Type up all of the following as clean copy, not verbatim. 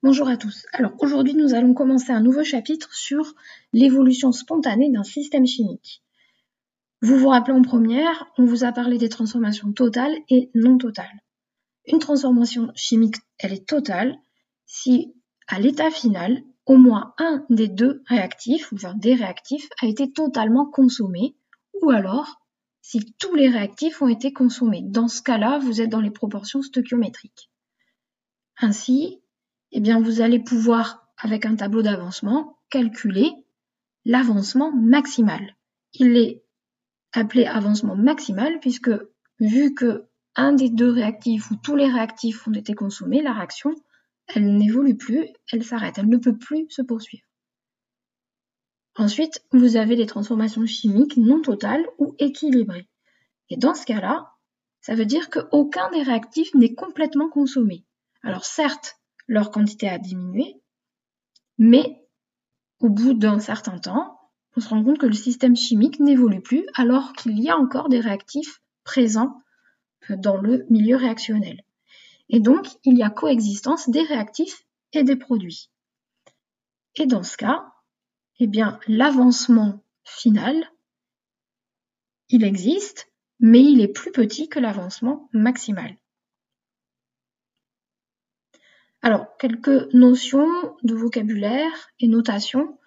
Bonjour à tous. Alors aujourd'hui nous allons commencer un nouveau chapitre sur l'évolution spontanée d'un système chimique. Vous vous rappelez en première, on vous a parlé des transformations totales et non totales. Une transformation chimique, elle est totale si à l'état final, au moins un des deux réactifs, enfin des réactifs, a été totalement consommé, ou alors si tous les réactifs ont été consommés. Dans ce cas-là, vous êtes dans les proportions stoichiométriques. Ainsi, vous allez pouvoir, avec un tableau d'avancement, calculer l'avancement maximal. Il est appelé avancement maximal puisque, vu que un des deux réactifs ou tous les réactifs ont été consommés, la réaction, elle n'évolue plus, elle s'arrête, elle ne peut plus se poursuivre. Ensuite, vous avez les transformations chimiques non totales ou équilibrées. Et dans ce cas-là, ça veut dire qu'aucun des réactifs n'est complètement consommé. Alors certes, leur quantité a diminué, mais au bout d'un certain temps, on se rend compte que le système chimique n'évolue plus alors qu'il y a encore des réactifs présents dans le milieu réactionnel. Et donc, il y a coexistence des réactifs et des produits. Et dans ce cas, l'avancement final, il existe, mais il est plus petit que l'avancement maximal. Alors, quelques notions de vocabulaire et notation.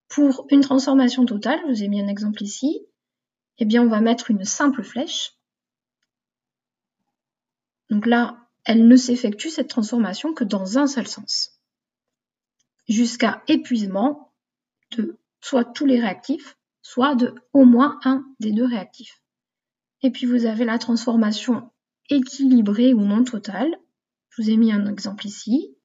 Pour une transformation totale, je vous ai mis un exemple ici, on va mettre une simple flèche. Donc là, elle ne s'effectue, cette transformation, que dans un seul sens, jusqu'à épuisement de soit tous les réactifs, soit de au moins un des deux réactifs. Et puis vous avez la transformation équilibrée ou non totale. Je vous ai mis un exemple ici.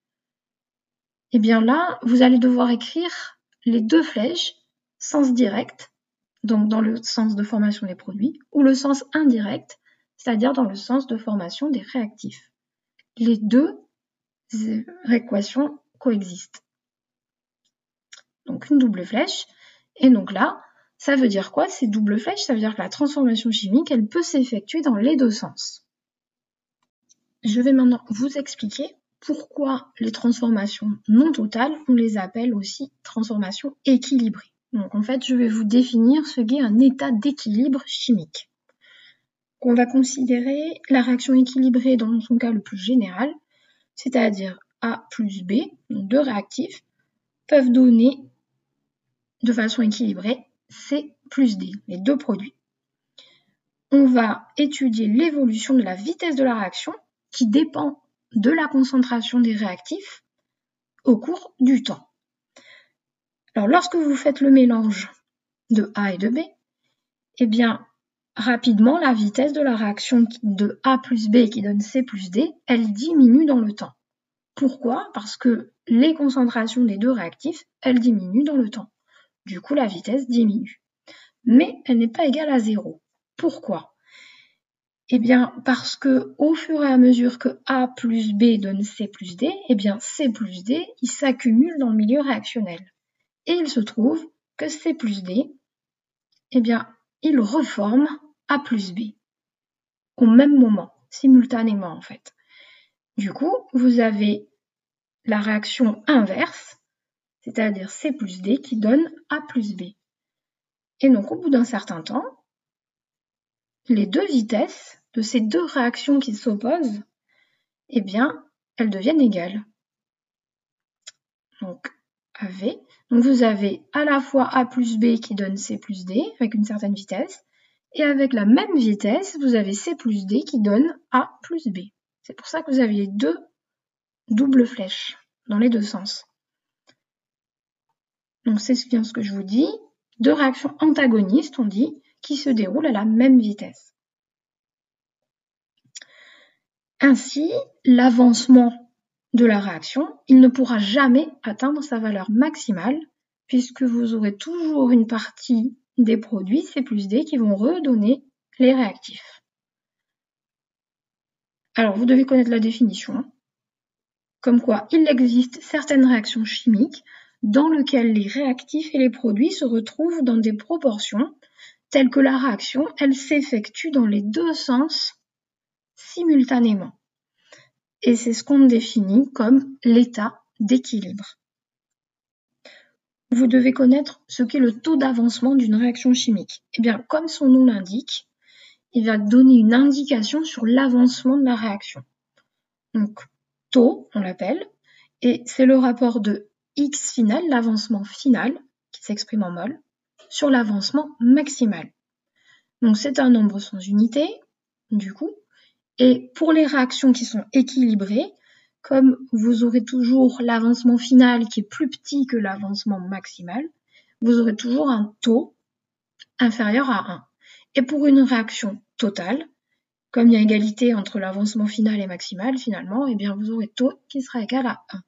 Là, vous allez devoir écrire les deux flèches, sens direct, donc dans le sens de formation des produits, ou le sens indirect, c'est-à-dire dans le sens de formation des réactifs. Les deux équations coexistent. Donc une double flèche, et donc là, ça veut dire quoi ces doubles flèches? Ça veut dire que la transformation chimique, elle peut s'effectuer dans les deux sens. Je vais maintenant vous expliquer pourquoi les transformations non totales, on les appelle aussi transformations équilibrées. Donc en fait, je vais vous définir ce qu'est un état d'équilibre chimique. On va considérer la réaction équilibrée dans son cas le plus général, c'est-à-dire A plus B, donc deux réactifs, peuvent donner de façon équilibrée C plus D, les deux produits. On va étudier l'évolution de la vitesse de la réaction qui dépend de la concentration des réactifs au cours du temps. Alors lorsque vous faites le mélange de A et de B, rapidement la vitesse de la réaction de A plus B qui donne C plus D, elle diminue dans le temps. Pourquoi? Parce que les concentrations des deux réactifs, elles diminuent dans le temps. Du coup, la vitesse diminue. Mais elle n'est pas égale à 0. Pourquoi? Parce que au fur et à mesure que A plus B donne C plus D, C plus D, il s'accumule dans le milieu réactionnel. Et il se trouve que C plus D, il reforme A plus B au même moment, simultanément en fait. Du coup, vous avez la réaction inverse, c'est-à-dire C plus D qui donne A plus B. Et donc, au bout d'un certain temps, les deux vitesses de ces deux réactions qui s'opposent, elles deviennent égales. Donc, AV. Donc, vous avez à la fois A plus B qui donne C plus D avec une certaine vitesse, et avec la même vitesse, vous avez C plus D qui donne A plus B. C'est pour ça que vous avez les deux doubles flèches dans les deux sens. Donc, c'est bien ce que je vous dis. Deux réactions antagonistes, on dit, qui se déroulent à la même vitesse. Ainsi, l'avancement de la réaction, il ne pourra jamais atteindre sa valeur maximale puisque vous aurez toujours une partie des produits C plus D qui vont redonner les réactifs. Alors, vous devez connaître la définition, comme quoi il existe certaines réactions chimiques dans lesquelles les réactifs et les produits se retrouvent dans des proportions telles que la réaction, elle s'effectue dans les deux sens simultanément. Et c'est ce qu'on définit comme l'état d'équilibre. Vous devez connaître ce qu'est le taux d'avancement d'une réaction chimique. Eh bien, comme son nom l'indique, il va donner une indication sur l'avancement de la réaction. Donc, taux, on l'appelle, et c'est le rapport de X final, l'avancement final, qui s'exprime en mol, sur l'avancement maximal. Donc, c'est un nombre sans unité, du coup, et pour les réactions qui sont équilibrées, comme vous aurez toujours l'avancement final qui est plus petit que l'avancement maximal, vous aurez toujours un taux inférieur à 1. Et pour une réaction totale, comme il y a égalité entre l'avancement final et maximal, finalement, eh bien, vous aurez taux qui sera égal à 1.